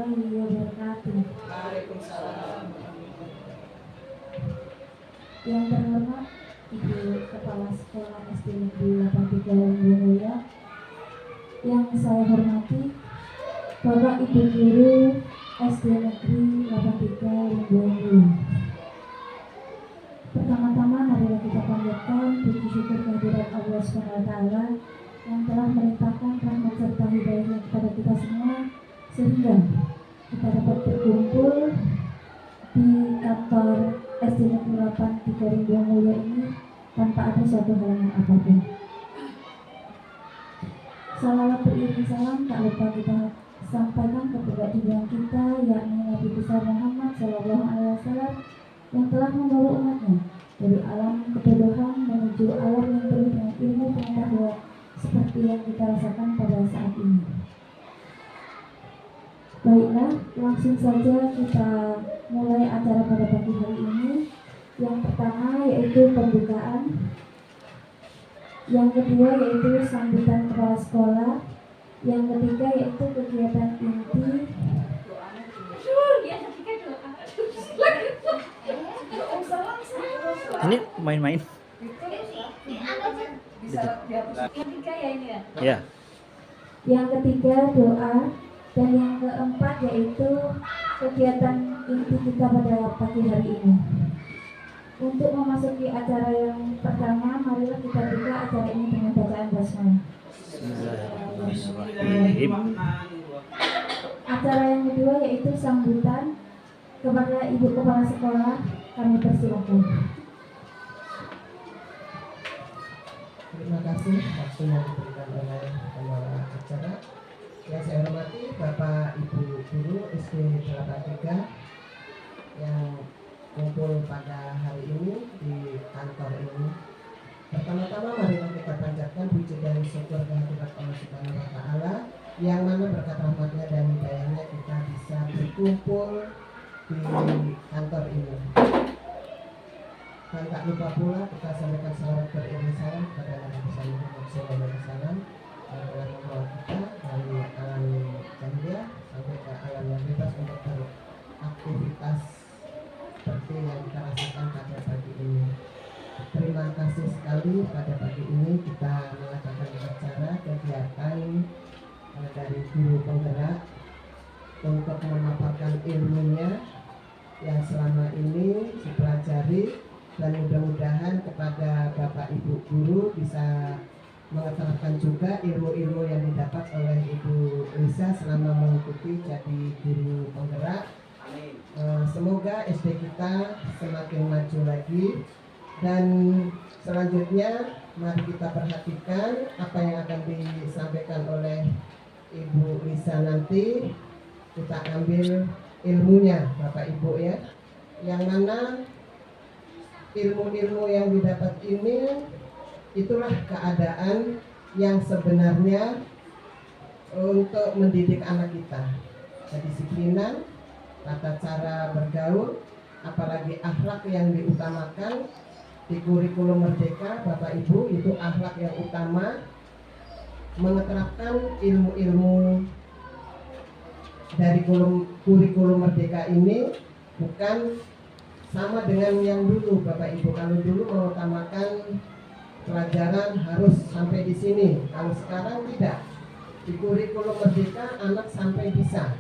warahmatullahi wabarakatuh. Waalaikumsalam. Yang terhormat Ibu Kepala Sekolah SD Negeri 83 yang mulia, yang saya hormati Bapak Ibu Guru SD Negeri 83 yang mulia. Pertama-tama marilah kita panjatkan puji syukur kehadirat Allah SWT yang telah melimpahkan rahmat serta hidayahnya kepada kita semua, sehingga kita dapat berkumpul di kantor SD Negeri 83 Rimba Mulia ini tanpa ada suatu halangan apapun. Salawat beriring salam tak lupa kita sampaikan kepada junjungan kita, yakni Nabi besar Muhammad SAW, yang telah membawa umatnya dari alam kebodohan menuju alam yang penuh dengan ilmu pengetahuan seperti yang kita rasakan pada saat ini. Baiklah, langsung saja kita mulai acara pada pagi hari ini. Yang pertama yaitu pembukaan, yang kedua yaitu sambutan kepala sekolah, yang ketiga yaitu kegiatan inti, ini main-main. Ya. Yang ketiga doa, dan yang keempat yaitu kegiatan inti kita pada pagi hari ini. Untuk memasuki acara yang pertama, marilah kita buka acara ini dengan bacaan basmalah. Bismillahirrahmanirrahim. Acara yang kedua yaitu sambutan kepada Ibu Kepala Sekolah, kami persilakan. Terima kasih waktu yang diberikan oleh pengelola acara. Yang saya hormati Bapak Ibu Guru SD 83 yang kumpul pada hari ini di kantor ini. Pertama-tama marilah kita panjatkan puji dan syukur kehadirat Allah Subhanahu wa Ta'ala, yang mana berkat rahmatnya dan hidayahnya kita bisa berkumpul di kantor ini. Dan tak lupa pula kita sampaikan salawat beriring salam kepada Nabi besar Muhammad SAW yang telah membawa kita dari alam jahiliyah sampai ke alam yang bebas untuk beraktivitas seperti yang kita rasakan pada pagi ini. Terima kasih sekali pada pagi ini kita mengadakan acara kegiatan dari guru penggerak untuk memaparkan ilmunya yang selama ini dipelajari, dan mudah-mudahan kepada Bapak Ibu Guru bisa mengeterapkan juga ilmu-ilmu yang didapat oleh Ibu Lisa selama mengikuti jadi guru penggerak. Semoga SD kita semakin maju lagi, dan selanjutnya mari kita perhatikan apa yang akan disampaikan oleh Ibu Lisa nanti. Kita ambil ilmunya Bapak Ibu ya, yang mana ilmu-ilmu yang didapat ini itulah keadaan yang sebenarnya untuk mendidik anak kita. Kedisiplinan, tata cara bergaul, apalagi akhlak yang diutamakan di kurikulum Merdeka Bapak Ibu, itu akhlak yang utama. Menerapkan ilmu-ilmu dari kurikulum Merdeka ini bukan sama dengan yang dulu Bapak Ibu. Kalau dulu mengutamakan pelajaran harus sampai di sini, kalau sekarang tidak. Di kurikulum Merdeka anak sampai bisa.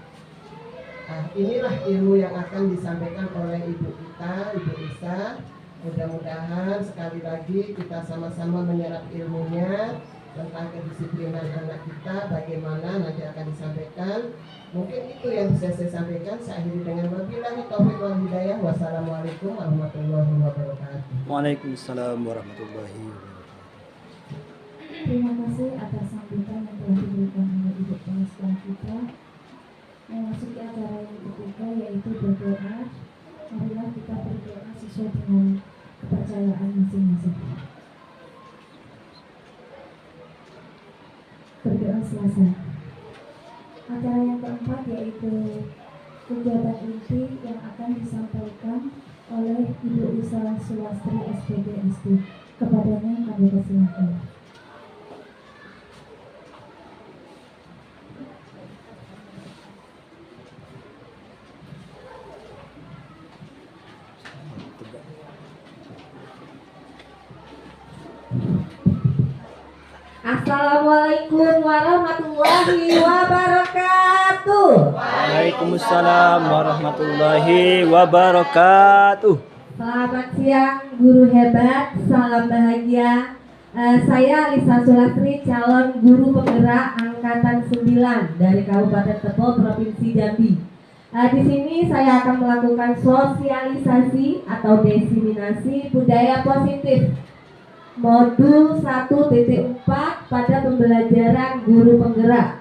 Nah, inilah ilmu yang akan disampaikan oleh Ibu kita, Ibu Lisa. Mudah-mudahan sekali lagi kita sama-sama menyerap ilmunya tentang kedisiplinan anak kita, bagaimana nanti akan disampaikan. Mungkin itu yang bisa saya sampaikan. Saya akhiri dengan wabillahi taufiq wal hidayah. Wassalamualaikum warahmatullahi wabarakatuh. Waalaikumsalam warahmatullahi wabarakatuh. Terima kasih atas sambutan yang telah diberikan oleh Ibu Kepala Sekolah kita. Memasuki acara yang ketiga yaitu berdoa. Marilah kita berdoa sesuai dengan kepercayaan masing-masing. Berdoa selesai. Acara yang keempat yaitu kegiatan inti yang akan disampaikan oleh Ibu Lisa Sulastri SPD SD. Kepadanya kami persilakan. Assalamualaikum warahmatullahi wabarakatuh. Waalaikumsalam warahmatullahi wabarakatuh. Selamat siang guru hebat, salam bahagia. Saya Lisa Sulastri, calon guru penggerak angkatan 9 dari Kabupaten Tebo, Provinsi Jambi. Di sini saya akan melakukan sosialisasi atau diseminasi budaya positif modul 1.4 pada pembelajaran guru penggerak,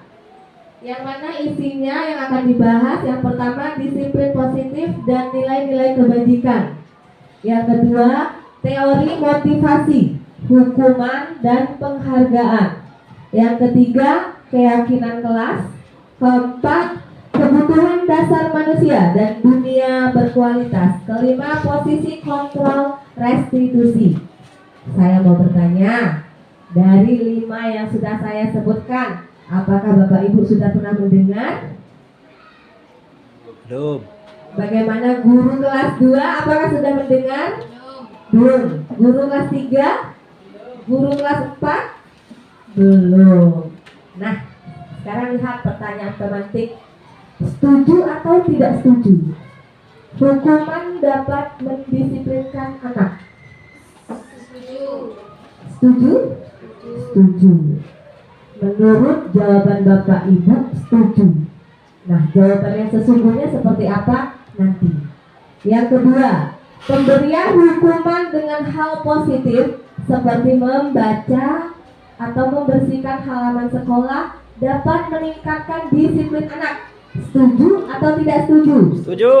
yang mana isinya yang akan dibahas yang pertama disiplin positif dan nilai-nilai kebajikan, yang kedua teori motivasi, hukuman dan penghargaan, yang ketiga keyakinan kelas, keempat kebutuhan dasar manusia dan dunia berkualitas, kelima posisi kontrol restitusi. Saya mau bertanya, dari 5 yang sudah saya sebutkan, apakah Bapak Ibu sudah pernah mendengar? Belum. Bagaimana guru kelas 2, apakah sudah mendengar? Belum. Guru kelas 3? Guru kelas 4? Belum. Nah, sekarang lihat pertanyaan tematik. Setuju atau tidak setuju? Hukuman dapat mendisiplinkan anak. Setuju? Setuju. Menurut jawaban Bapak Ibu, setuju. Nah, jawaban yang sesungguhnya seperti apa? Nanti. Yang kedua, pemberian hukuman dengan hal positif seperti membaca atau membersihkan halaman sekolah dapat meningkatkan disiplin anak. Setuju atau tidak setuju? Setuju.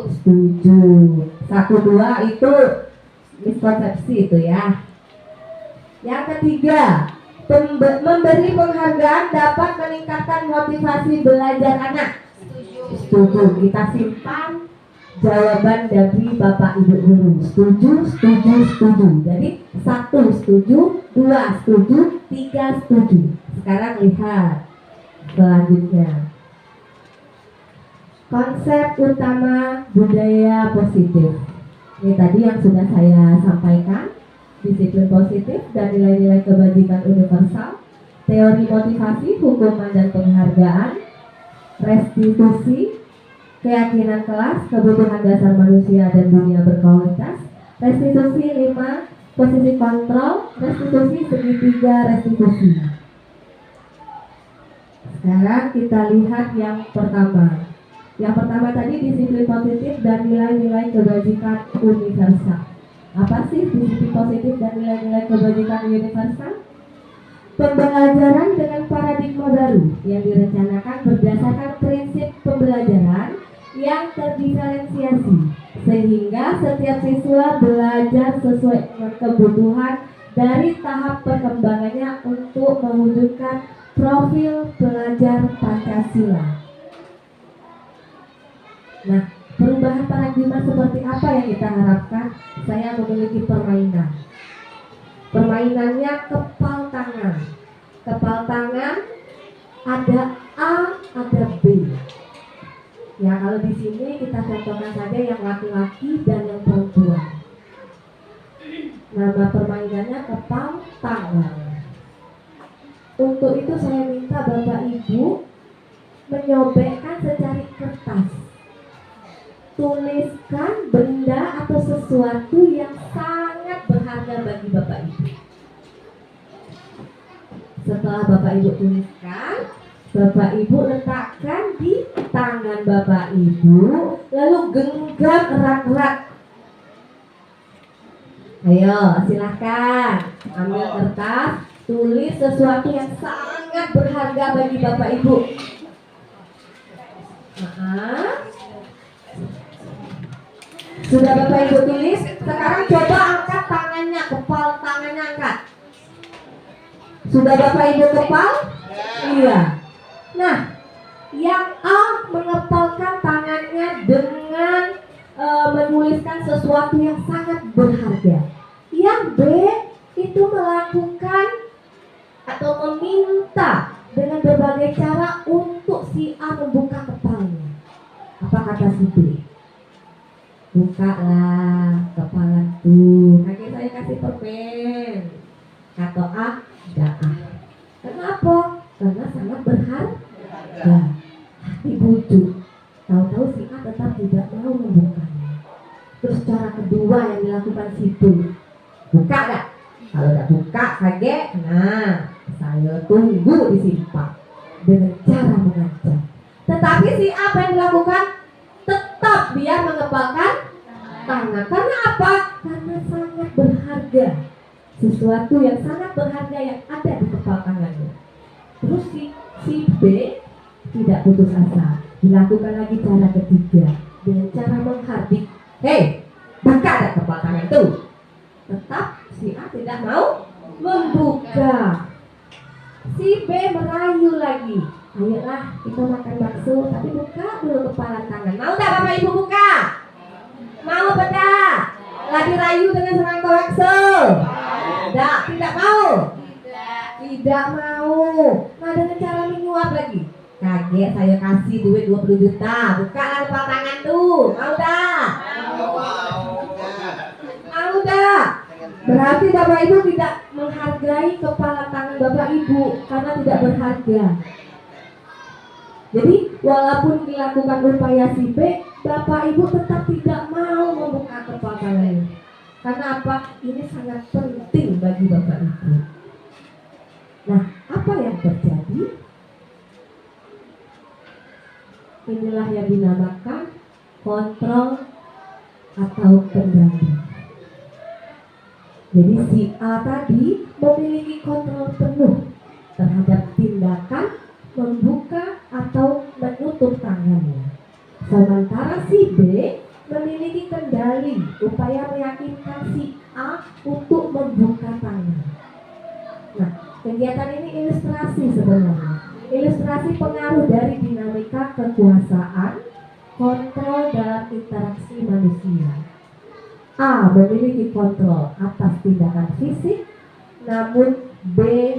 Setuju. 1, 2 itu miskonsepsi itu ya. Yang ketiga, memberi penghargaan dapat meningkatkan motivasi belajar anak. Setuju. Kita simpan jawaban dari Bapak Ibu guru. Setuju, setuju, setuju. Jadi 1 setuju, 2 setuju, 3 setuju. Sekarang lihat selanjutnya. Konsep utama budaya positif. Ini tadi yang sudah saya sampaikan. Disiplin positif dan nilai-nilai kebajikan universal, teori motivasi, hukuman dan penghargaan, restitusi, keyakinan kelas, kebutuhan dasar manusia dan dunia berkualitas, restitusi 5, posisi kontrol, restitusi segitiga restitusi. Sekarang kita lihat yang pertama. Yang pertama tadi disiplin positif dan nilai-nilai kebajikan universal. Apa sih disiplin positif dan nilai-nilai kebajikan universal? Pembelajaran dengan paradigma baru yang direncanakan berdasarkan prinsip pembelajaran yang terdiferensiasi, sehingga setiap siswa belajar sesuai dengan kebutuhan dari tahap perkembangannya untuk mewujudkan profil pelajar Pancasila. Nah, perubahan paradigma seperti apa yang kita harapkan? Saya memiliki permainan. Permainannya kepal tangan. Kepal tangan ada A, ada B. Ya, kalau di sini kita contohkan saja yang laki-laki dan yang perempuan. Nama permainannya kepal tangan. Untuk itu saya minta Bapak Ibu menyobekkan secari kertas. Tuliskan benda atau sesuatu yang sangat berharga bagi Bapak Ibu. Setelah Bapak Ibu tuliskan, Bapak Ibu letakkan di tangan Bapak Ibu, lalu genggam erat-erat. Ayo, silahkan ambil kertas, tulis sesuatu yang sangat berharga bagi Bapak Ibu. Sudah Bapak Ibu tulis, sekarang coba angkat tangannya, kepal tangannya angkat. Sudah Bapak Ibu kepal? Iya. Nah, yang A mengepalkan tangannya dengan menuliskan sesuatu yang sangat berharga. Yang B itu melakukan atau meminta dengan berbagai cara untuk si A membuka kepalanya. Apa kata si B? Bukalah kepala tuh. Kaki saya kasih permen. Kata A, dah. karena sangat berharga. Dibujuk, tahu-tahu si A tetap tidak mau membukanya. Terus cara kedua yang dilakukan si B, buka gak? Kalau gak buka kaget, nah saya tunggu di sini Pak, dengan cara mengancam. Tetapi si A apa yang dilakukan? Tetap dia mengepalkan tangan. Karena apa? Karena sangat berharga. Sesuatu yang sangat berharga yang ada di kepala tangannya. Terus si B tidak putus asa, dilakukan lagi cara ketiga dengan cara menghardik. Hei, buka ada kepala tangan itu. Tetap si A tidak mau membuka. Si B merayu lagi. Ayolah kita makan bakso, tapi buka dulu kepala tangan. Mau tak Bapak Ibu buka? Mau tidak? Lagi rayu dengan semangka bakso? Tidak mau? Tidak mau. Nah dengan cara menyuap lagi. Kaget saya kasih duit 20 juta. Bukalah kepala tangan tuh. Mau tak? Mau tak? Berarti Bapak Ibu tidak menghargai kepala tangan Bapak Ibu karena tidak berharga. Jadi walaupun dilakukan upaya si B, Bapak Ibu tetap tidak mau membuka kepala tangan. Karena apa? Ini sangat penting bagi Bapak Ibu. Nah, apa yang terjadi? Inilah yang dinamakan kontrol atau kendali. Jadi si A tadi memiliki kontrol penuh terhadap tindakan membuka atau menutup tangannya. Sementara si B memiliki kendali upaya meyakinkan si A untuk membuka tangan. Nah, kegiatan ini ilustrasi sebenarnya. Ilustrasi pengaruh dari dinamika kekuasaan, kontrol dalam interaksi manusia. A memiliki kontrol atas tindakan fisik, namun B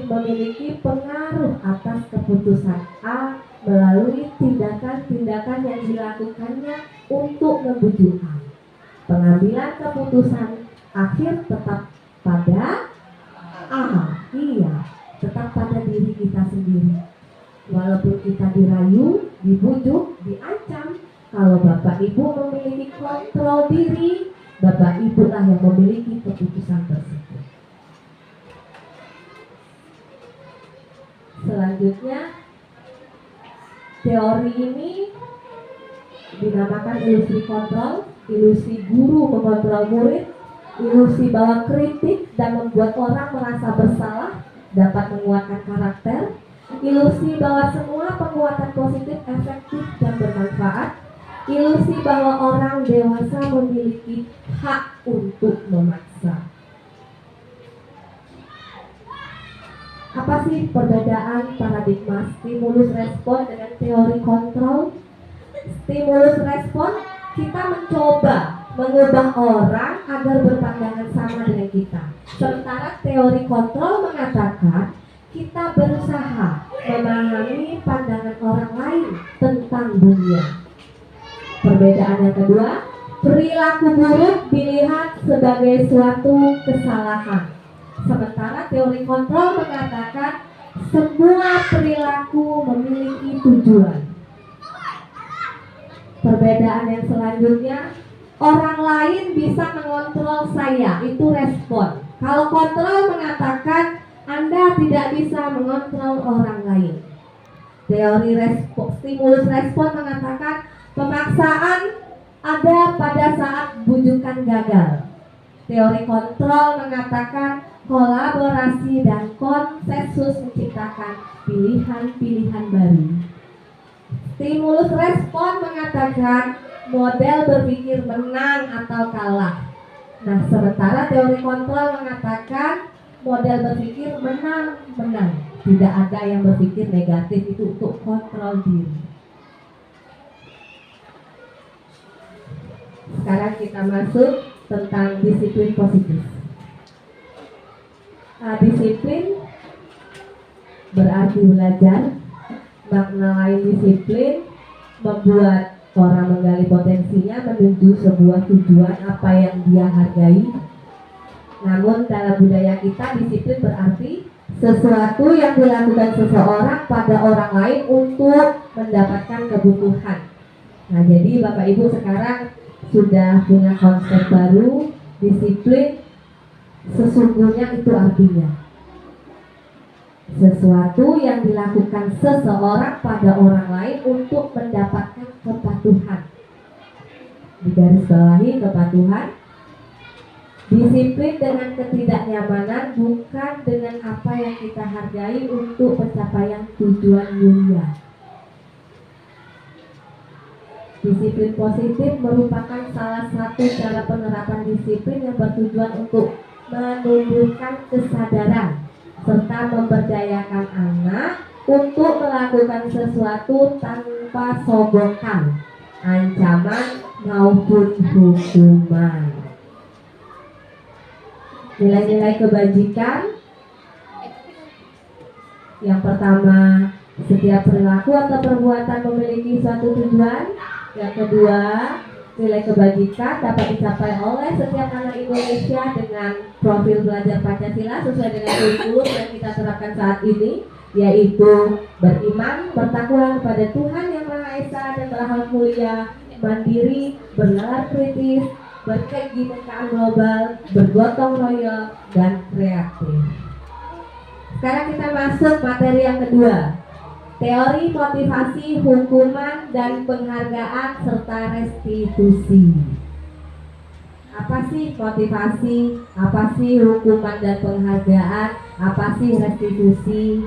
memiliki pengaruh atas keputusan A melalui tindakan-tindakan yang dilakukannya untuk membujuk A. Pengambilan keputusan akhir tetap pada A, tetap pada diri kita sendiri. Walaupun kita dirayu, dibujuk, diancam, kalau Bapak Ibu memiliki kontrol diri, Bapak Ibu lah yang memiliki keputusan tersebut. Selanjutnya, teori ini dinamakan ilusi kontrol, ilusi guru mengontrol murid, ilusi bahwa kritik dan membuat orang merasa bersalah dapat menguatkan karakter, ilusi bahwa semua penguatan positif efektif dan bermanfaat, ilusi bahwa orang dewasa memiliki hak untuk memaksa. Apa sih perbedaan paradigma stimulus respon dengan teori kontrol? Stimulus respon, kita mencoba mengubah orang agar berpandangan sama dengan kita. Sementara teori kontrol mengatakan kita berusaha memahami pandangan orang lain tentang dunia. Perbedaan yang kedua, perilaku buruk dilihat sebagai suatu kesalahan. Sementara teori kontrol mengatakan semua perilaku memiliki tujuan. Perbedaan yang selanjutnya, orang lain bisa mengontrol saya, itu respon. Kalau kontrol mengatakan Anda tidak bisa mengontrol orang lain. Teori stimulus respon mengatakan pemaksaan ada pada saat bujukan gagal. Teori kontrol mengatakan kolaborasi dan konsensus menciptakan pilihan-pilihan baru. Stimulus respon mengatakan model berpikir menang atau kalah. Nah, sementara teori kontrol mengatakan model berpikir menang-menang. Tidak ada yang berpikir negatif, itu untuk kontrol diri. Sekarang kita masuk tentang disiplin positif. Disiplin berarti belajar. Makna lain disiplin membuat orang menggali potensinya menuju sebuah tujuan apa yang dia hargai. Namun dalam budaya kita disiplin berarti sesuatu yang dilakukan seseorang pada orang lain untuk mendapatkan kebutuhan. Nah, jadi Bapak Ibu sekarang sudah punya konsep baru, disiplin. Sesungguhnya itu artinya sesuatu yang dilakukan seseorang pada orang lain untuk mendapatkan kepatuhan. Di garis bawahi kepatuhan. Disiplin dengan ketidaknyamanan, bukan dengan apa yang kita hargai untuk pencapaian tujuan mulia. Disiplin positif merupakan salah satu cara penerapan disiplin yang bertujuan untuk menumbuhkan kesadaran serta memberdayakan anak untuk melakukan sesuatu tanpa sogokan, ancaman maupun hukuman. Nilai-nilai kebajikan. Yang pertama, setiap perilaku atau perbuatan memiliki suatu tujuan. Yang kedua, nilai kebajikan dapat dicapai oleh setiap anak Indonesia dengan profil belajar Pancasila sesuai dengan kurikulum yang kita terapkan saat ini, yaitu beriman, bertakwa kepada Tuhan Yang Maha Esa dan berakhlak mulia, mandiri, bernalar kritis, berkegiatan global, bergotong royong, dan kreatif. Sekarang kita masuk materi yang kedua, teori motivasi, hukuman, dan penghargaan serta restitusi. Apa sih motivasi? Apa sih hukuman dan penghargaan? Apa sih restitusi?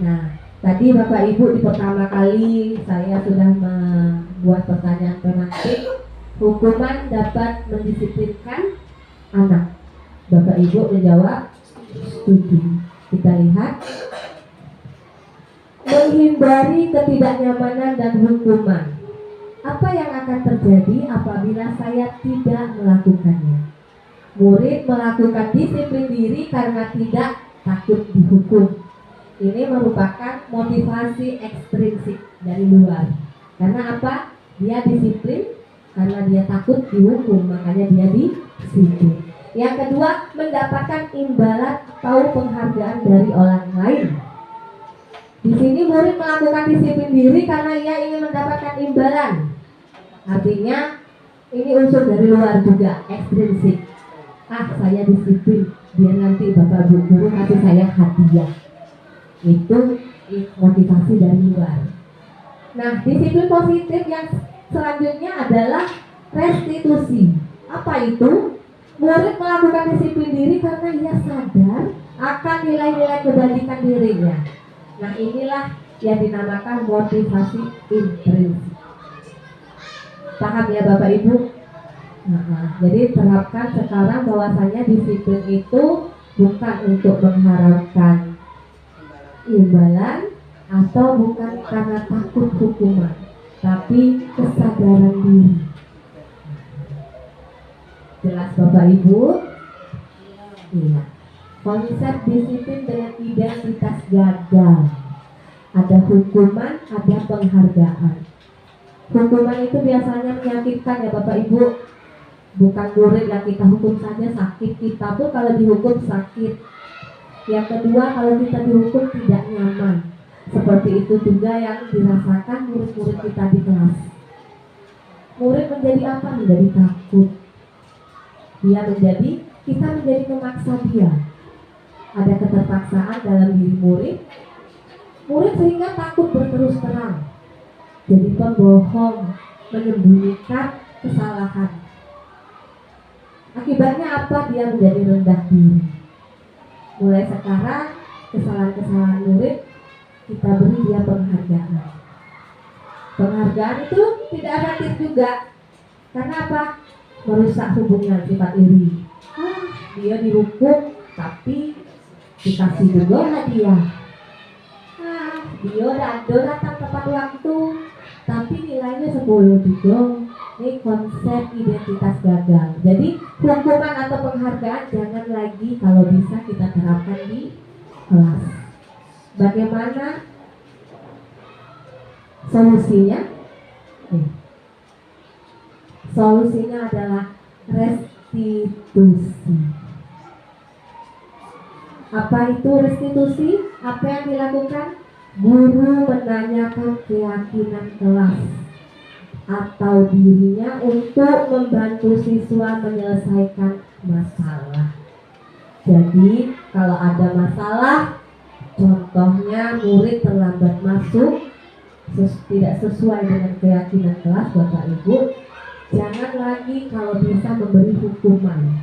Nah, tadi Bapak Ibu di pertama kali saya sudah membuat pertanyaan tematik. Hukuman dapat mendisiplinkan anak. Bapak Ibu menjawab setuju. Kita lihat. Menghindari ketidaknyamanan dan hukuman. Apa yang akan terjadi apabila saya tidak melakukannya? Murid melakukan disiplin diri karena tidak takut dihukum. Ini merupakan motivasi ekstrinsik dari luar. Karena apa? Dia disiplin karena dia takut dihukum, makanya dia disiplin. Yang kedua, mendapatkan imbalan atau penghargaan dari orang lain. Di sini murid melakukan disiplin diri karena ia ingin mendapatkan imbalan. Artinya ini unsur dari luar juga, ekstrinsik. Saya disiplin biar nanti Bapak Guru kasih saya hadiah. Itu motivasi dari luar. Nah, disiplin positif yang selanjutnya adalah restitusi. Apa itu? Murid melakukan disiplin diri karena ia sadar akan nilai-nilai kebajikan dirinya. Nah, inilah yang dinamakan motivasi intrinsik. Paham ya Bapak Ibu? Jadi terapkan sekarang bahwasanya disiplin itu bukan untuk mengharapkan imbalan atau bukan karena takut hukuman, tapi kesadaran diri. Jelas Bapak Ibu? Iya. Konsep disiplin dengan identitas gagal. Ada hukuman, ada penghargaan. Hukuman itu biasanya menyakitkan ya Bapak Ibu. Bukan murid yang kita hukum saja sakit, kita pun kalau dihukum sakit. Yang kedua, kalau kita dihukum tidak nyaman. Seperti itu juga yang dirasakan murid-murid kita di kelas. Murid menjadi apa? Menjadi takut. Kita menjadi memaksa dia. Ada keterpaksaan dalam diri murid. Murid sehingga takut berterus terang. Jadi pembohong, menyembunyikan kesalahan. Akibatnya apa? Dia menjadi rendah diri. Mulai sekarang kesalahan-kesalahan murid kita beri dia penghargaan. Penghargaan itu tidak efektif juga. Karena apa? Merusak hubungan, sifat iri. Dia dihukum tapi dikasih juga hadiah. Dia datang tepat waktu tapi nilainya 10 juga. Ini konsep identitas gagal. Jadi hukuman atau penghargaan jangan lagi kalau bisa kita terapkan di kelas. Bagaimana solusinya? Solusinya adalah restitusi. Apa itu restitusi? Apa yang dilakukan? Guru menanyakan keyakinan kelas atau dirinya untuk membantu siswa menyelesaikan masalah. Jadi kalau ada masalah, contohnya murid terlambat masuk, tidak sesuai dengan keyakinan kelas Bapak Ibu, jangan lagi kalau bisa memberi hukuman,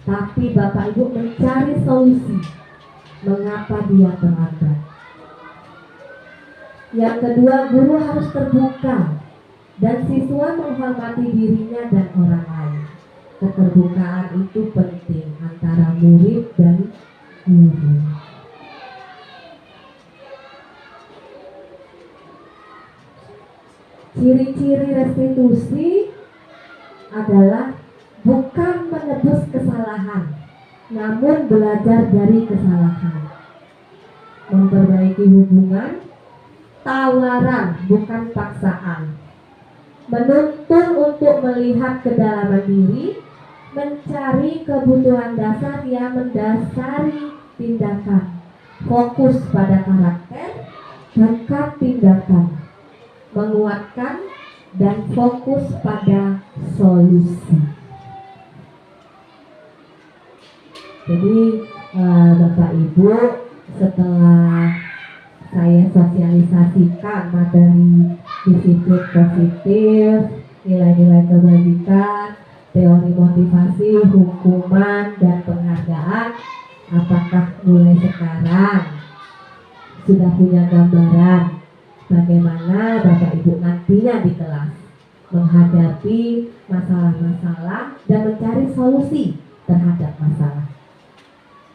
tapi Bapak Ibu mencari solusi mengapa dia terlambat. Yang kedua, guru harus terbuka dan siswa menghormati dirinya dan orang lain. Keterbukaan itu penting antara murid dan guru. Ciri-ciri restitusi adalah bukan menebus kesalahan, namun belajar dari kesalahan. Memperbaiki hubungan, tawaran bukan paksaan. Menuntun untuk melihat kedalaman diri, mencari kebutuhan dasar yang mendasari tindakan. Fokus pada karakter, bukan tindakan. Menguatkan dan fokus pada solusi. Jadi Bapak Ibu, setelah saya sosialisasikan materi disiplin positif, nilai-nilai kebajikan, teori motivasi, hukuman, dan penghargaan, apakah mulai sekarang sudah punya gambaran bagaimana Bapak Ibu nantinya di kelas menghadapi masalah-masalah dan mencari solusi terhadap masalah?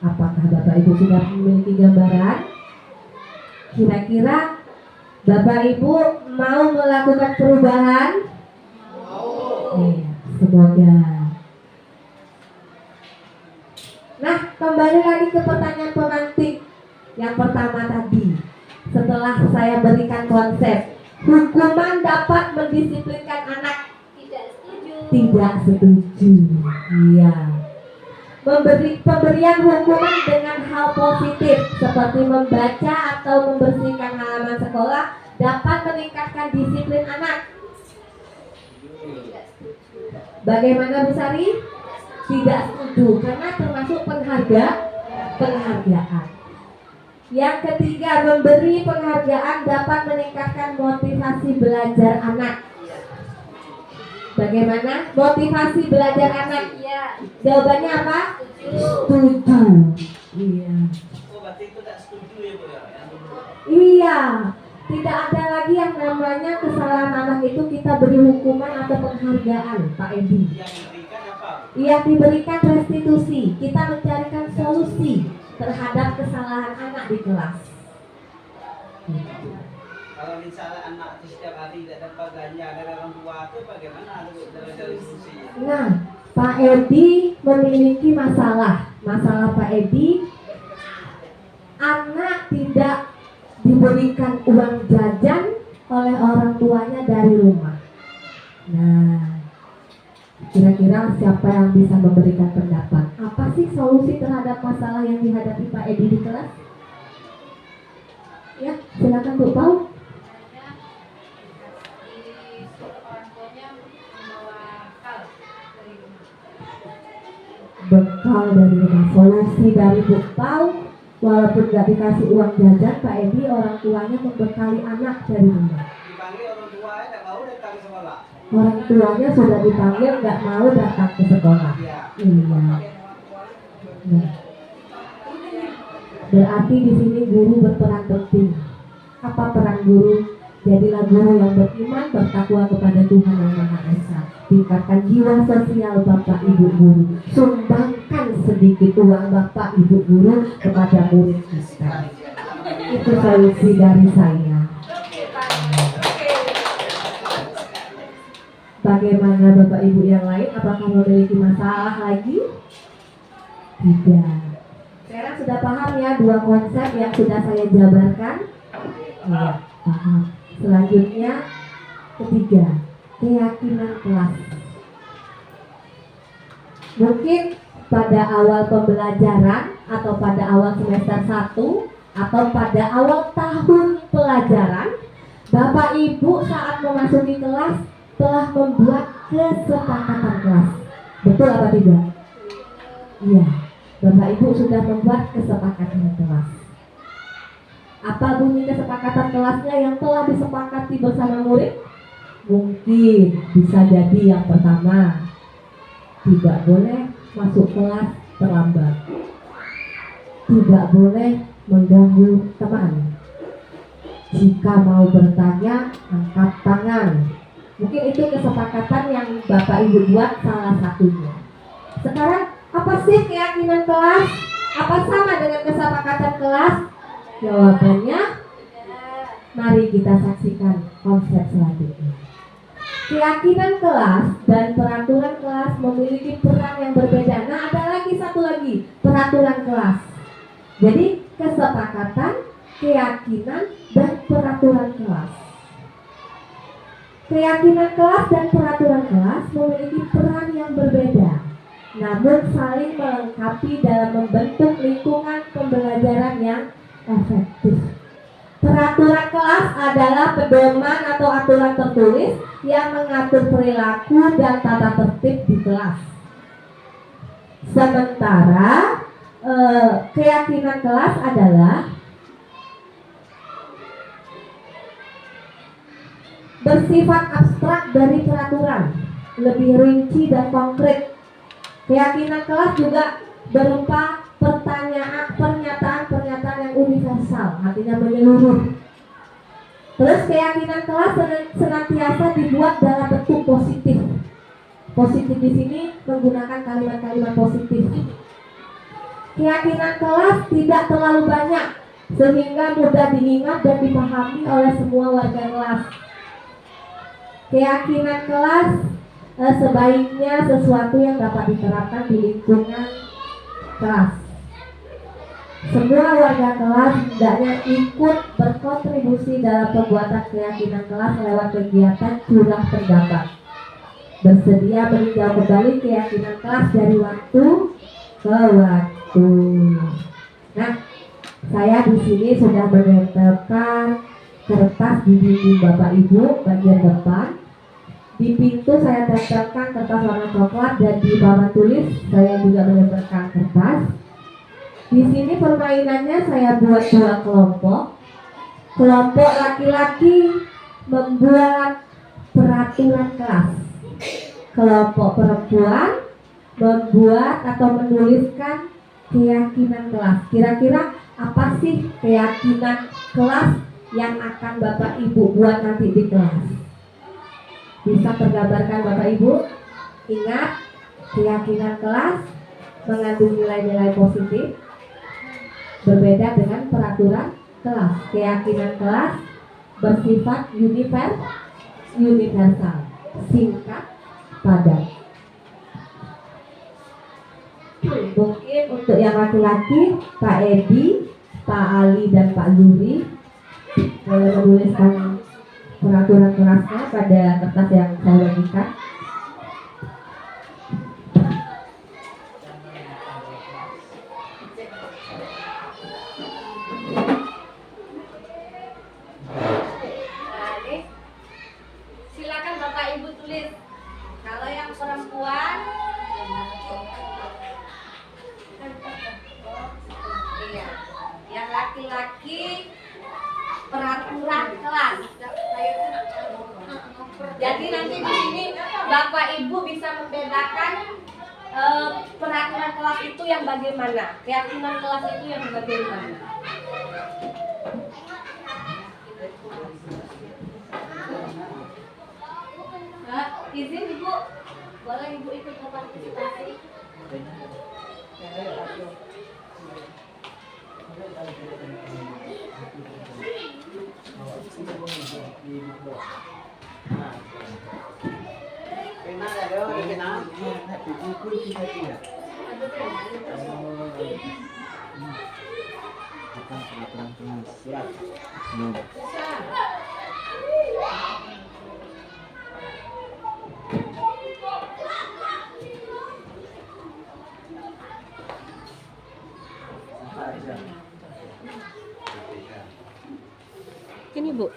Apakah Bapak Ibu sudah memiliki gambaran? Kira-kira Bapak Ibu mau melakukan perubahan? Semoga. Nah, kembali lagi ke pertanyaan pemantik yang pertama tadi. Setelah saya berikan konsep, hukuman dapat mendisiplinkan anak. Tidak setuju. Tidak setuju. Iya. Pemberian hukuman dengan hal positif seperti membaca atau membersihkan halaman sekolah dapat meningkatkan disiplin anak. Bagaimana Bu Sari? Tidak setuju karena termasuk penghargaan. Yang ketiga, memberi penghargaan dapat meningkatkan motivasi belajar anak. Bagaimana motivasi belajar anak? Iya. Jawabannya apa? Setuju. Iya. Oh, berarti itu tak setuju ya Bu ya? Iya. Tidak ada lagi yang namanya kesalahan anak itu kita beri hukuman atau penghargaan, Pak Edi. Yang diberikan apa? Yang diberikan restitusi. Kita mencarikan solusi terhadap kesalahan anak di kelas. Kalau misalnya anak itu setiap hari tidak dapat belanja dari orang tua itu bagaimana dari solusinya? Nah, Pak Edi memiliki masalah. Masalah Pak Edi, anak tidak diberikan uang jajan oleh orang tuanya dari rumah. Nah, kira-kira siapa yang bisa memberikan pendapat? Apa sih solusi terhadap masalah yang dihadapi Pak Edi di kelas? Ya, silakan Bu Pau. Bekal dari rumah. Solusi dari Bu Pau, walaupun gak dikasih uang jajan, Pak Edi orang tuanya membekali anak dari rumah. Dipanggil orang tua tidak mau datang ke sekolah. Orang tuanya sudah dipanggil nggak mau datang ke sekolah. Iya. Iya. Nah. Berarti di sini guru berperan penting. Apa peran guru? Jadilah guru yang beriman, bertakwa kepada Tuhan Yang Maha Esa. Tingkatkan jiwa sosial Bapak Ibu guru. Sumbangkan sedikit uang Bapak Ibu guru kepada murid kita. Itu solusi dari saya. Bagaimana Bapak Ibu yang lain? Apakah memiliki masalah lagi? Tidak. Sekarang sudah paham ya dua konsep yang sudah saya jabarkan? Iya, paham. Selanjutnya ketiga, keyakinan kelas. Mungkin pada awal pembelajaran atau pada awal semester 1 atau pada awal tahun pelajaran, Bapak Ibu saat memasuki kelas telah membuat kesepakatan kelas. Betul apa tidak? Iya, Bapak Ibu sudah membuat kesepakatan kelas. Apa bunyi kesepakatan kelasnya yang telah disepakati bersama murid? Mungkin bisa jadi yang pertama, tidak boleh masuk kelas terlambat, tidak boleh mengganggu teman. Jika mau bertanya, angkat tangan. Mungkin itu kesepakatan yang Bapak Ibu buat salah satunya. Sekarang, apa sih keyakinan kelas? Apa sama dengan kesepakatan kelas? Jawabannya, mari kita saksikan konsep selanjutnya. Keyakinan kelas dan peraturan kelas memiliki peran yang berbeda. Nah, ada lagi satu lagi, peraturan kelas. Jadi, kesepakatan, keyakinan, dan peraturan kelas. Keyakinan kelas dan peraturan kelas memiliki peran yang berbeda, namun saling melengkapi dalam membentuk lingkungan pembelajaran yang efektif. Peraturan kelas adalah pedoman atau aturan tertulis yang mengatur perilaku dan tata tertib di kelas. Sementara keyakinan kelas adalah bersifat abstrak dari peraturan, lebih rinci dan konkret. Keyakinan kelas juga berupa pernyataan-pernyataan yang universal, artinya menyeluruh. Terus keyakinan kelas senantiasa dibuat dalam bentuk positif. Positif di sini menggunakan kalimat-kalimat positif. Keyakinan kelas tidak terlalu banyak sehingga mudah diingat dan dipahami oleh semua warga kelas. Keyakinan kelas sebaiknya sesuatu yang dapat diterapkan di lingkungan kelas. Semua warga kelas hendaknya ikut berkontribusi dalam pembuatan keyakinan kelas lewat kegiatan curah pendapat. Bersedia meninjau kembali keyakinan kelas dari waktu ke waktu. Nah, saya di sini sudah menempelkan kertas di dinding Bapak Ibu bagian depan. Di pintu saya tempelkan kertas warna coklat dan di papan tulis saya juga menempelkan kertas. Di sini permainannya saya buat 2 kelompok. Kelompok laki-laki membuat peraturan kelas. Kelompok perempuan membuat atau menuliskan keyakinan kelas. Kira-kira apa sih keyakinan kelas yang akan Bapak Ibu buat nanti di kelas? Bisa tergambarkan Bapak Ibu? Ingat, keyakinan kelas mengandung nilai-nilai positif, berbeda dengan peraturan kelas. Keyakinan kelas bersifat universal, singkat, padat. Mungkin untuk yang laki-laki, Pak Edi, Pak Ali, dan Pak Zuri boleh menuliskan peraturan kelasnya pada kertas yang saya bagikan. Silakan Bapak Ibu tulis. Kalau yang perempuan, iya. Yang laki-laki peraturan kelas. Jadi nanti di sini Bapak Ibu bisa membedakan peraturan kelas itu yang bagaimana, keyakinan kelas itu yang bagaimana. Izin Ibu, boleh Ibu ikut berpartisipasi? Ini Bu.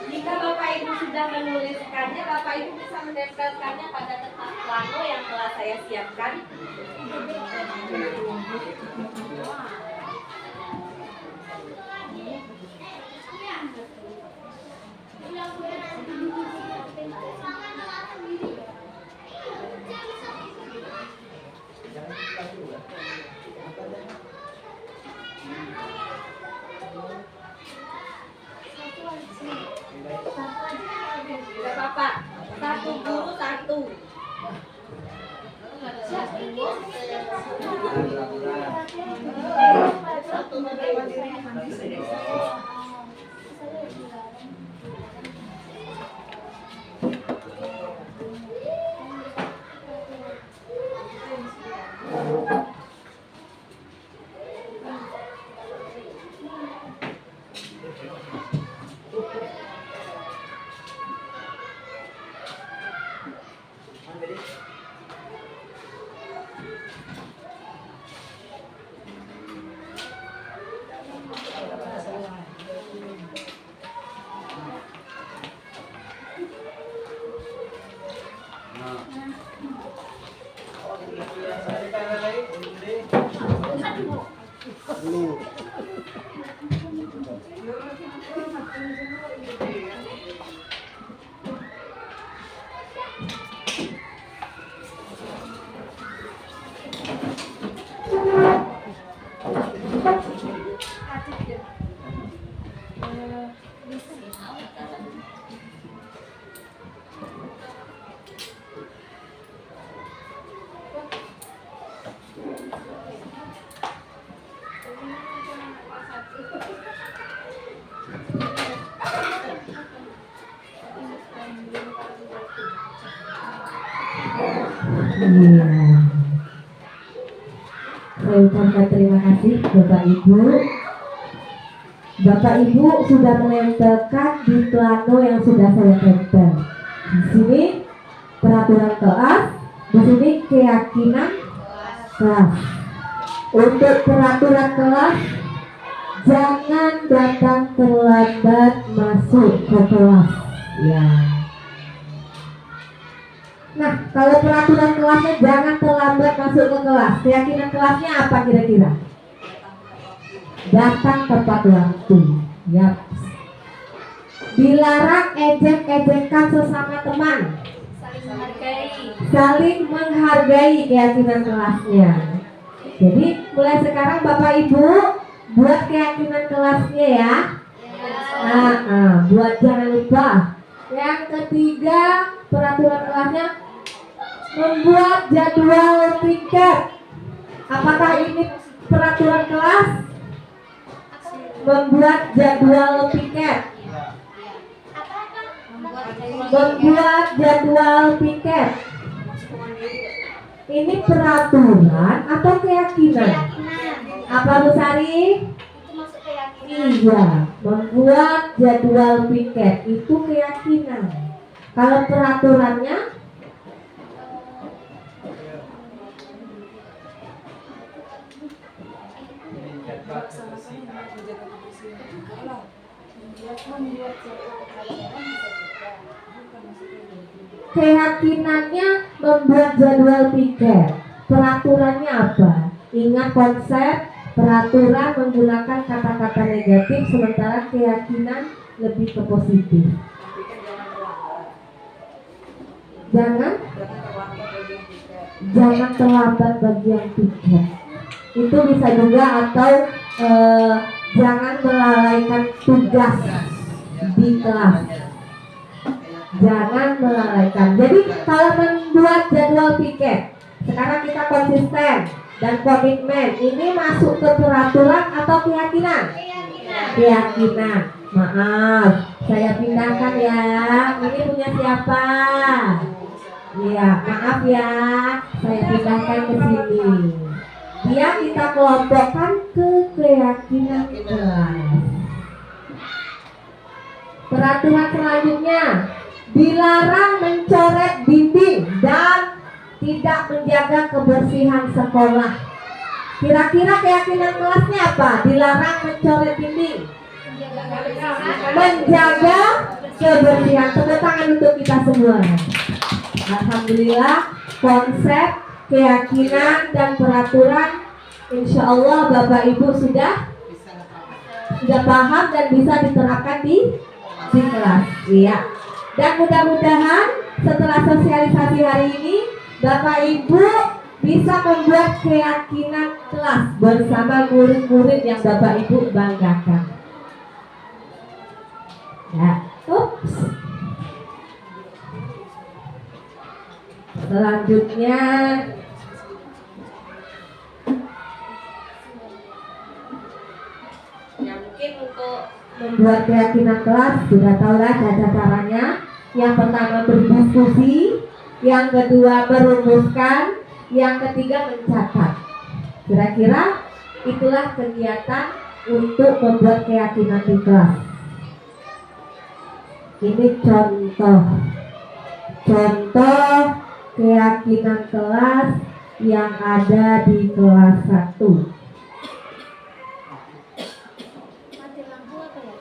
Jika Bapak Ibu sudah menuliskannya, Bapak Ibu bisa menempelkannya pada kertas plano yang telah saya siapkan. Tidak apa-apa. Satu guru satu. Iya. Saya ucapkan terima kasih Bapak Ibu. Bapak Ibu sudah menempelkan di plano yang sudah saya tempel. Di sini peraturan kelas, di sini keyakinan kelas. Untuk peraturan kelas, jangan datang terlambat masuk ke kelas. Ya. Nah, kalau peraturan kelasnya jangan terlambat masuk ke kelas, keyakinan kelasnya apa kira-kira? Datang tepat waktu. Yap. Dilarang ejek-ejekan sesama teman. Saling menghargai keyakinan kelasnya. Jadi mulai sekarang Bapak Ibu buat keyakinan kelasnya ya. Buat jangan lupa. Yang ketiga peraturan kelasnya membuat jadwal piket. Apakah ini peraturan kelas? Membuat jadwal piket. Membuat jadwal piket. Ini peraturan atau keyakinan? Apa Bu Sari? Iya, membuat jadwal piket itu keyakinan. Kalau peraturannya membuat jadwal pelajaran bisa juga. Bukan maksudnya gitu. Keyakinannya membuat jadwal piket. Peraturannya apa? Ingat konsep peraturan menggunakan kata-kata negatif, sementara keyakinan lebih ke positif. Tapi kan jangan terlambat. Jangan Jangan terlambat bagi yang jangan terlambat bagi yang tiket. piket. Itu bisa juga, atau jangan melalaikan tugas di kelas. Jangan melalaikan. Jadi kalau membuat jadwal piket, sekarang kita konsisten dan komitmen. Ini masuk ke peraturan atau keyakinan? Keyakinan. Maaf, saya pindahkan ya. Ini punya siapa? Iya, maaf ya. Saya pindahkan ke sini. Dia kita kelompokkan ke keyakinan kelas. Peraturan selanjutnya, dilarang mencoret dinding dan tidak menjaga kebersihan sekolah. Kira-kira keyakinan kelasnya apa? Dilarang mencoret dinding, menjaga kebersihan. Tepuk tangan untuk kita semua. Alhamdulillah, konsep, keyakinan, dan peraturan insya Allah Bapak Ibu sudah paham dan bisa diterapkan di kelas. Iya. Dan mudah-mudahan setelah sosialisasi hari ini Bapak Ibu bisa membuat keyakinan kelas bersama murid-murid yang Bapak Ibu banggakan. Ya, ups. Selanjutnya Ya mungkin untuk membuat keyakinan kelas sudah tahulah cara caranya. Yang pertama berdiskusi, yang kedua merumuskan, yang ketiga mencatat. Kira-kira itulah kegiatan untuk membuat keyakinan di kelas. Ini contoh keyakinan kelas yang ada di kelas 1. Mati lampu apa ya?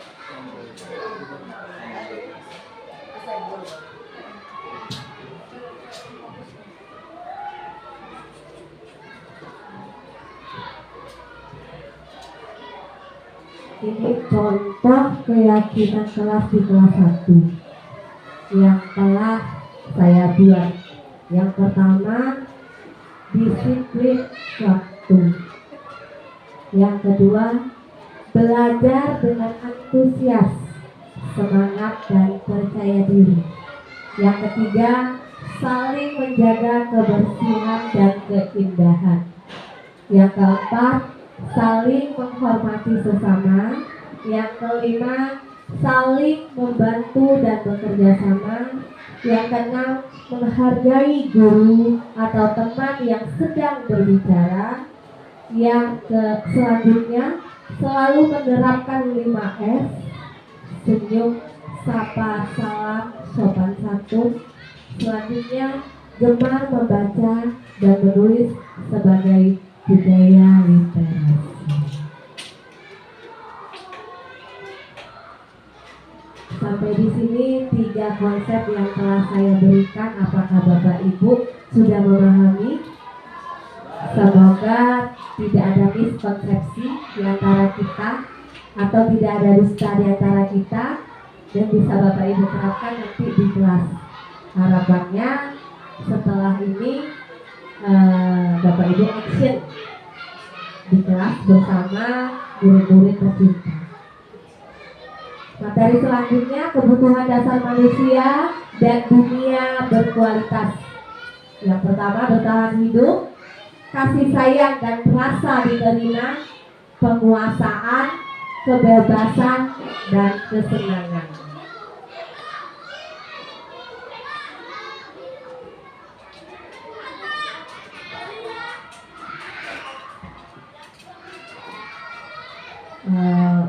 Ini contoh keyakinan kelas di kelas 1 yang telah saya buat. Yang pertama, disiplin waktu. Yang kedua, belajar dengan antusias, semangat, dan percaya diri. Yang ketiga, saling menjaga kebersihan dan keindahan. Yang keempat, saling menghormati sesama. Yang kelima, saling membantu dan bekerja sama. Yang keenam, menghargai guru atau teman yang sedang berbicara. Yang selanjutnya, selalu menerapkan 5S: senyum, sapa, salam, sopan santun. Selanjutnya, gemar membaca dan menulis sebagai budaya literasi. Sampai di sini 3 konsep yang telah saya berikan. Apakah Bapak Ibu sudah memahami? Semoga tidak ada miskonsepsi di antara kita atau tidak ada dusta di antara kita, dan bisa Bapak Ibu terapkan nanti di kelas. Harapannya setelah ini Bapak Ibu action di kelas bersama murid-murid tercinta. Materi selanjutnya, kebutuhan dasar manusia dan dunia berkualitas. Yang pertama, bertahan hidup, kasih sayang dan rasa diterima, penguasaan, kebebasan, dan kesenangan.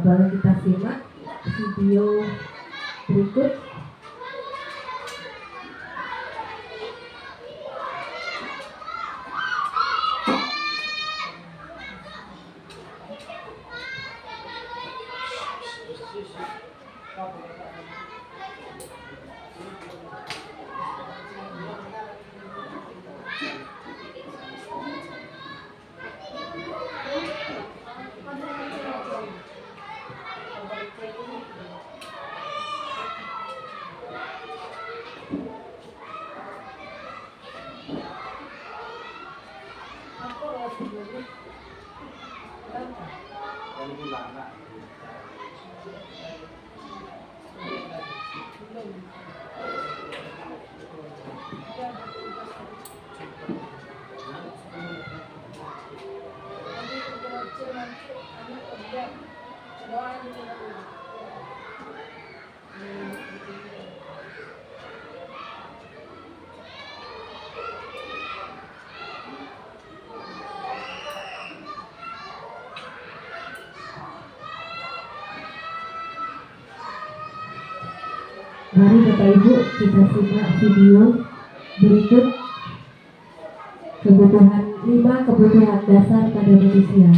Baru kita simak video berikut. Mari Bapak Ibu kita simak video berikut kebutuhan 5 kebutuhan dasar pada manusia.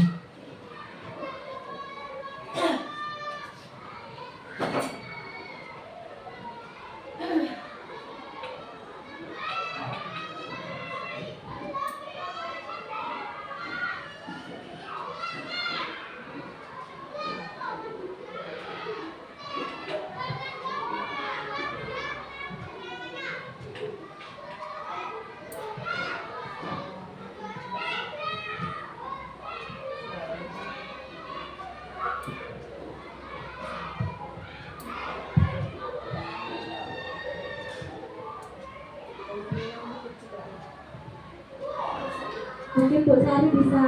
Mungkin Bu Sari bisa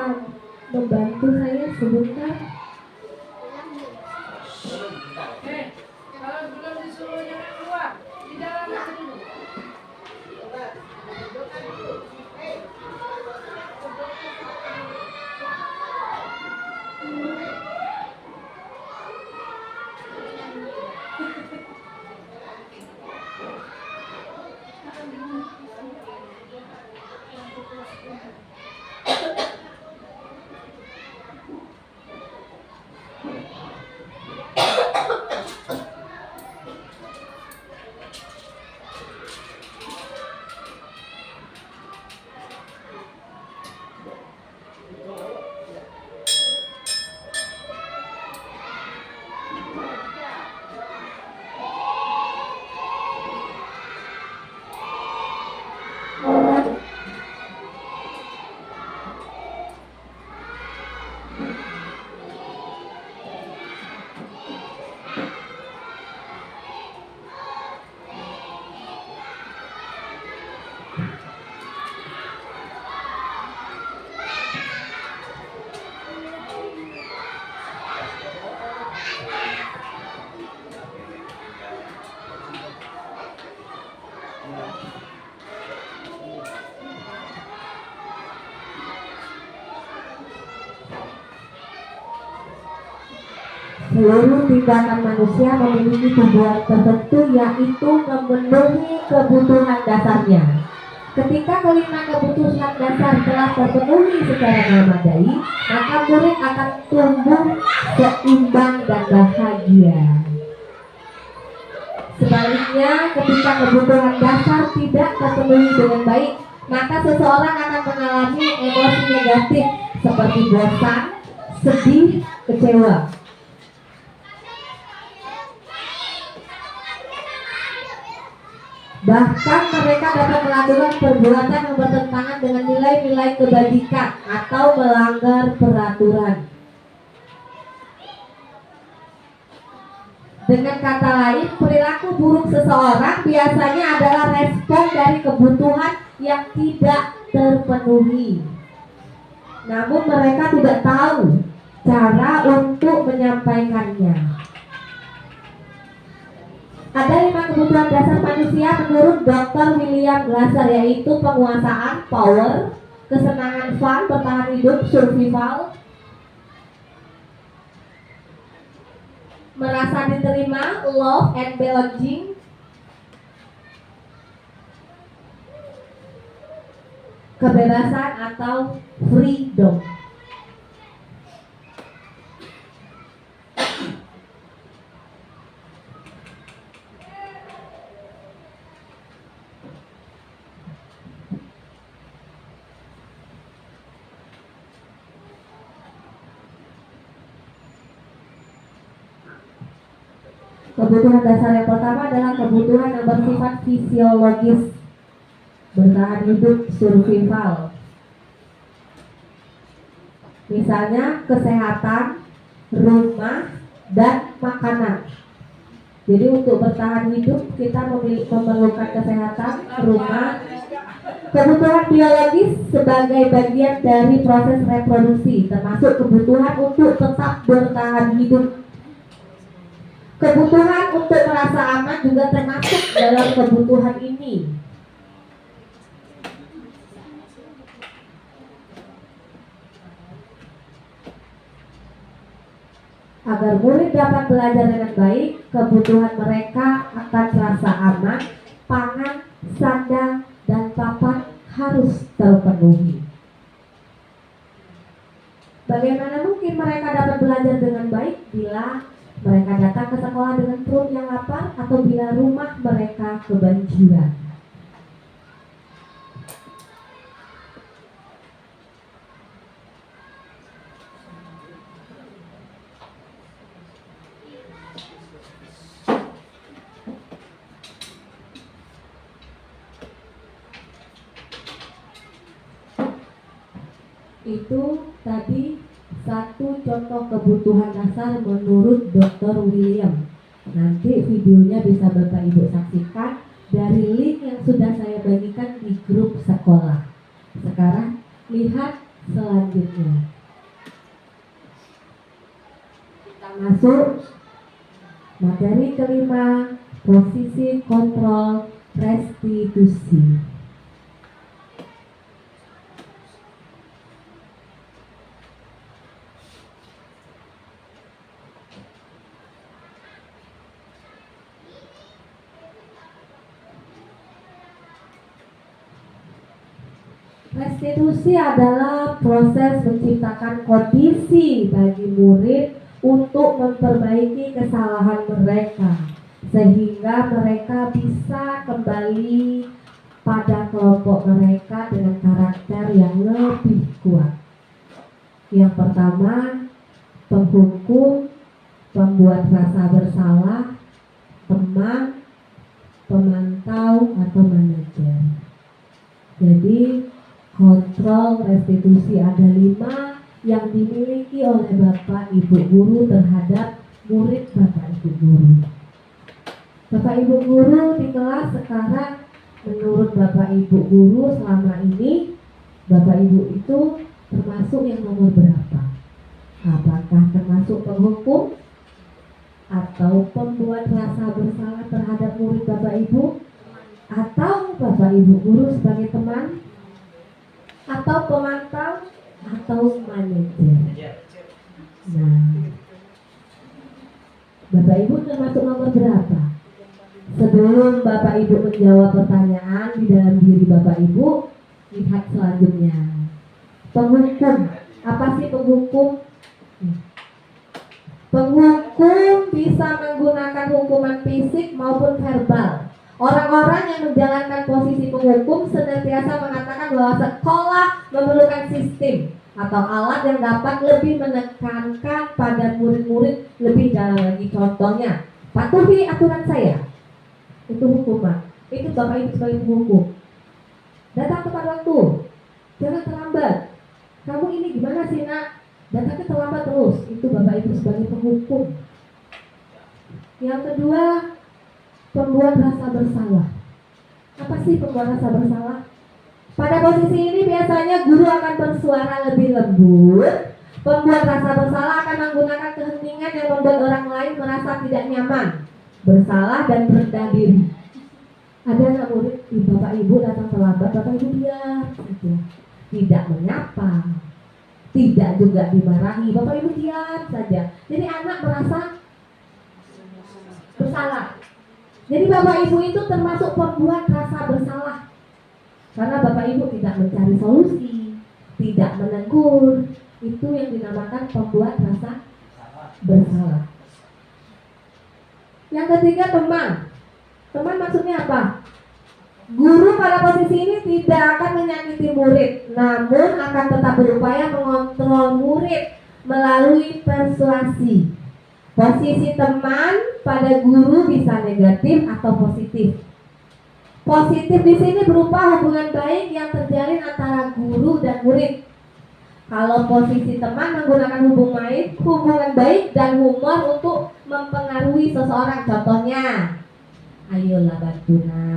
membantu saya sebentar. Kalau belum disuruh jangan keluar, di dalam aja dulu. Seluruh tindakan manusia memiliki tujuan tertentu, yaitu memenuhi kebutuhan dasarnya. Ketika kelima kebutuhan dasar telah terpenuhi secara memadai, maka murid akan tumbuh seimbang dan bahagia. Sebaliknya, ketika kebutuhan dasar tidak terpenuhi dengan baik, maka seseorang akan mengalami emosi negatif seperti bosan, sedih, kecewa. Bahkan mereka dapat melakukan perbuatan yang bertentangan dengan nilai-nilai kebajikan atau melanggar peraturan. Dengan kata lain, perilaku buruk seseorang biasanya adalah respon dari kebutuhan yang tidak terpenuhi. Namun mereka tidak tahu cara untuk menyampaikannya. Ada 5 kebutuhan dasar manusia menurut Dr. William Glasser, yaitu penguasaan, power, kesenangan, fun, bertahan hidup, survival, merasa diterima, love and belonging, kebebasan atau freedom. Kebutuhan dasar yang pertama adalah kebutuhan yang bersifat fisiologis, bertahan hidup, survival. Misalnya kesehatan, rumah, dan makanan. Jadi untuk bertahan hidup kita memerlukan kesehatan, rumah, kebutuhan biologis sebagai bagian dari proses reproduksi, termasuk kebutuhan untuk tetap bertahan hidup. Kebutuhan untuk merasa aman juga termasuk dalam kebutuhan ini. Agar murid dapat belajar dengan baik, kebutuhan mereka akan rasa aman, pangan, sandang, dan papan harus terpenuhi. Bagaimana mungkin mereka dapat belajar dengan baik bila mereka datang ke sekolah dengan perut yang lapar atau bila rumah mereka kebanjiran? Itu tadi satu contoh kebutuhan dasar menurut Dr. William. Nanti videonya bisa Bapak Ibu saksikan dari link yang sudah saya bagikan di grup sekolah. Sekarang lihat selanjutnya. Kita masuk materi kelima, posisi kontrol restitusi. Restitusi adalah proses menciptakan kondisi bagi murid untuk memperbaiki kesalahan mereka sehingga mereka bisa kembali pada kelompok mereka dengan karakter yang lebih kuat. Yang pertama, penghukum, pembuat rasa bersalah, teman, pemantau atau manajer. Jadi kontrol restitusi ada 5 yang dimiliki oleh Bapak Ibu Guru terhadap murid Bapak Ibu Guru. Bapak Ibu Guru di kelas sekarang, menurut Bapak Ibu Guru selama ini, Bapak Ibu itu termasuk yang nomor berapa? Apakah termasuk penghukum atau pembuat rasa bersalah terhadap murid Bapak Ibu? Atau Bapak Ibu Guru sebagai teman? Atau pemantau atau manajer. Nah, Bapak Ibu termasuk nomor berapa? Sebelum Bapak Ibu menjawab pertanyaan di dalam diri Bapak Ibu, lihat selanjutnya. Penghukum. Apa sih penghukum? Penghukum bisa menggunakan hukuman fisik maupun verbal. Orang-orang yang menjalankan posisi penghukum senantiasa mengatakan bahwa sekolah memerlukan sistem atau alat yang dapat lebih menekankan pada murid-murid lebih dalam lagi. Contohnya, patuhi aturan saya. Itu hukuman. Itu Bapak Ibu sebagai penghukum. Datang tepat waktu. Jangan terlambat. Kamu ini gimana sih nak? Datangnya terlambat terus. Itu Bapak Ibu sebagai penghukum. Yang kedua, pembuat rasa bersalah. Apa sih pembuat rasa bersalah? Pada posisi ini biasanya guru akan bersuara lebih lembut. Pembuat rasa bersalah akan menggunakan keheningan yang membuat orang lain merasa tidak nyaman, bersalah dan rendah diri. Ada anak murid di Bapak Ibu datang terlambat, Bapak Ibu diam saja, tidak menyapa, tidak juga dimarahi, Bapak Ibu diam saja. Jadi anak merasa bersalah. Jadi Bapak Ibu itu termasuk pembuat rasa bersalah. Karena Bapak Ibu tidak mencari solusi, tidak menegur. Itu yang dinamakan pembuat rasa bersalah. Yang ketiga, teman. Teman maksudnya apa? Guru pada posisi ini tidak akan menyakiti murid, namun akan tetap berupaya mengontrol murid melalui persuasi. Posisi teman pada guru bisa negatif atau positif. Positif di sini berupa hubungan baik yang terjalin antara guru dan murid. Kalau posisi teman menggunakan hubungan baik dan humor untuk mempengaruhi seseorang. Contohnya, ayolah bantuna,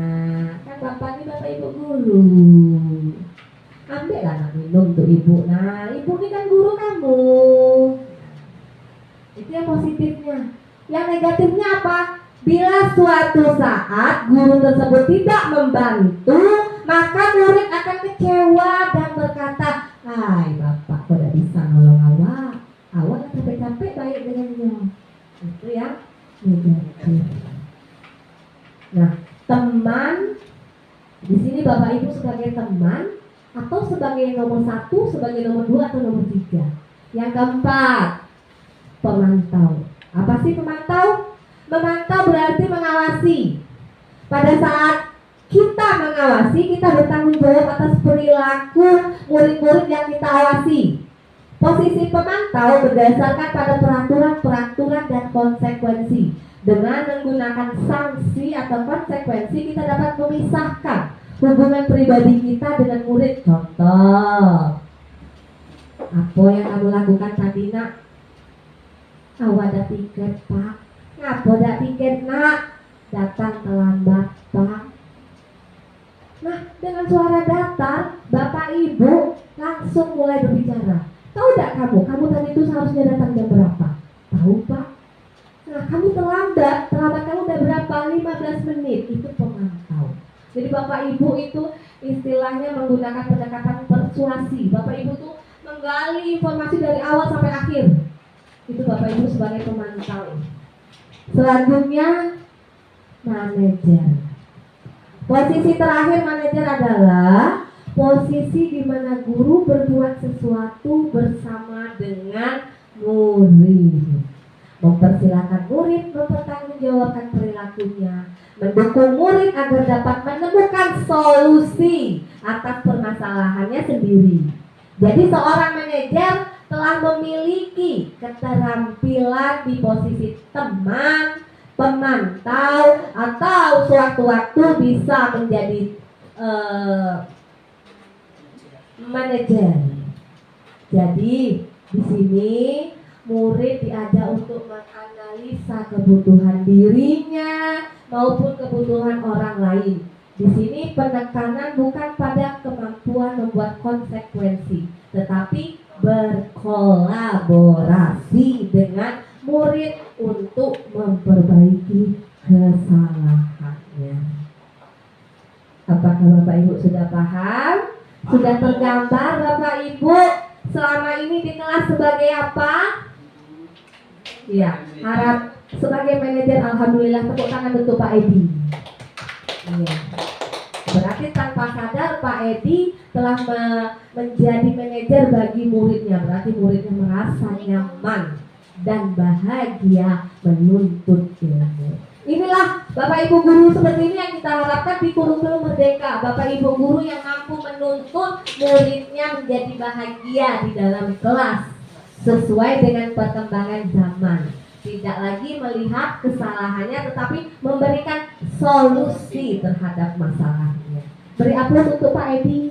kan bapak ini bapak ibu guru, ambillah nak minum tuh ibu. Nah, ibu ini kan guru kamu. Itu yang positifnya. Yang negatifnya apa? Bila suatu saat guru tersebut tidak membantu, maka murid akan kecewa dan berkata, hai bapak kok tidak bisa nolong awak, awak capek-capek baik dengannya. Itu yang negatif. Nah, teman di sini bapak ibu sebagai teman atau sebagai nomor 1, sebagai nomor 2 atau nomor 3. Yang keempat, pemantau. Apa sih pemantau? Memantau berarti mengawasi. Pada saat kita mengawasi, kita bertanggung jawab atas perilaku murid-murid yang kita awasi. Posisi pemantau berdasarkan pada peraturan dan konsekuensi. Dengan menggunakan sanksi atau konsekuensi, kita dapat memisahkan hubungan pribadi kita dengan murid. Contoh, apa yang kamu lakukan tadi nak? Awak ada tiket pak. Ngapa dak tiket nak? Datang terlambat pak. Nah, dengan suara datar, bapak ibu langsung mulai berbicara. Tahu tidak kamu tadi itu seharusnya datang jam berapa? Tahu pak. Nah, kamu terlambat kamu udah berapa? 15 menit. Itu pemantau. Jadi bapak ibu itu istilahnya menggunakan pendekatan persuasi. Bapak ibu tuh menggali informasi dari awal sampai akhir. Itu bapak ibu sebagai pemantau. Selanjutnya, manajer. Posisi terakhir manajer adalah posisi di mana guru berbuat sesuatu bersama dengan murid. Mempersilahkan murid mempertanggungjawabkan perilakunya, mendukung murid agar dapat menemukan solusi atas permasalahannya sendiri. Jadi seorang manajer telah memiliki keterampilan di posisi teman, pemantau, atau sewaktu-waktu bisa menjadi manajer. Jadi di sini murid diajak untuk menganalisa kebutuhan dirinya maupun kebutuhan orang lain. Di sini penekanan bukan pada kemampuan membuat konsekuensi, tetapi berkolaborasi dengan murid untuk memperbaiki kesalahannya. Apakah Bapak Ibu sudah paham? Sudah tergambar Bapak Ibu selama ini di kelas sebagai apa? Ya, harap sebagai manajer. Alhamdulillah, tepuk tangan untuk Pak Edi. Iya. Berarti tanpa sadar Pak Edi telah menjadi manajer bagi muridnya. Berarti muridnya merasa nyaman dan bahagia menuntut ilmu. Inilah Bapak Ibu guru seperti ini yang kita harapkan di kurikulum Merdeka. Bapak Ibu guru yang mampu menuntut muridnya menjadi bahagia di dalam kelas sesuai dengan perkembangan zaman. Tidak lagi melihat kesalahannya, tetapi memberikan solusi terhadap masalahnya. Beri aplaus untuk Pak Edi.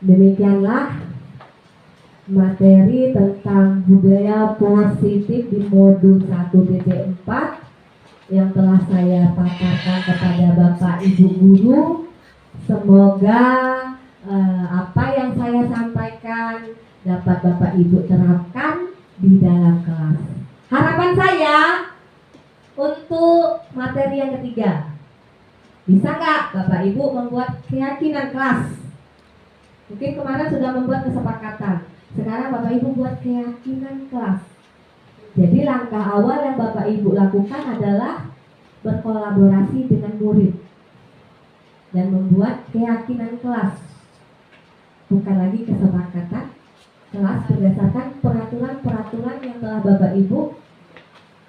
Demikianlah materi tentang budaya positif di modul 1.4 yang telah saya paparkan kepada Bapak Ibu guru. Semoga apa yang saya sampaikan dapat Bapak Ibu terapkan di dalam kelas. Harapan saya untuk materi yang ketiga, bisa nggak Bapak Ibu membuat keyakinan kelas? Mungkin kemarin sudah membuat kesepakatan. Sekarang Bapak Ibu buat keyakinan kelas. Jadi langkah awal yang Bapak Ibu lakukan adalah berkolaborasi dengan murid dan membuat keyakinan kelas. Bukan lagi kesepakatan, kelas berdasarkan peraturan-peraturan yang telah Bapak Ibu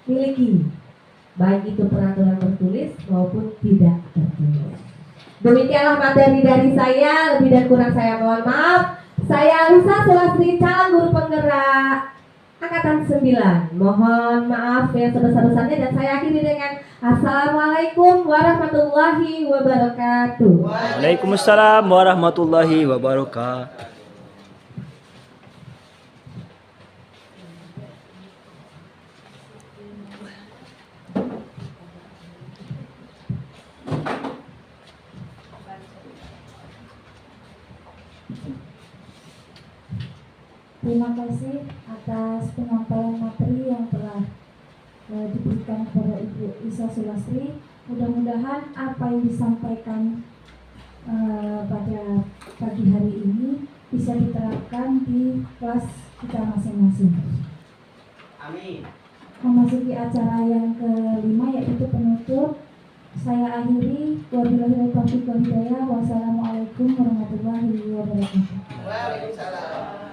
miliki, baik itu peraturan tertulis maupun tidak tertulis. Demikianlah materi dari saya, lebih dan kurang saya mohon maaf. Saya Alisa Sulastri, calon guru penggerak Angkatan 9. Mohon maaf yang sebesar-besarnya dan saya akhiri dengan Assalamualaikum warahmatullahi wabarakatuh. Waalaikumsalam warahmatullahi wabarakatuh. Terima kasih atas penyampaian materi yang telah diberikan kepada Ibu Lisa Sulastri. Mudah-mudahan apa yang disampaikan pada pagi hari ini bisa diterapkan di kelas kita masing-masing. Amin. Memasuki acara yang kelima yaitu penutup. Saya akhiri. Wabillahi taufiq wal hidayah. Wassalamualaikum warahmatullahi wabarakatuh. Waalaikumsalam.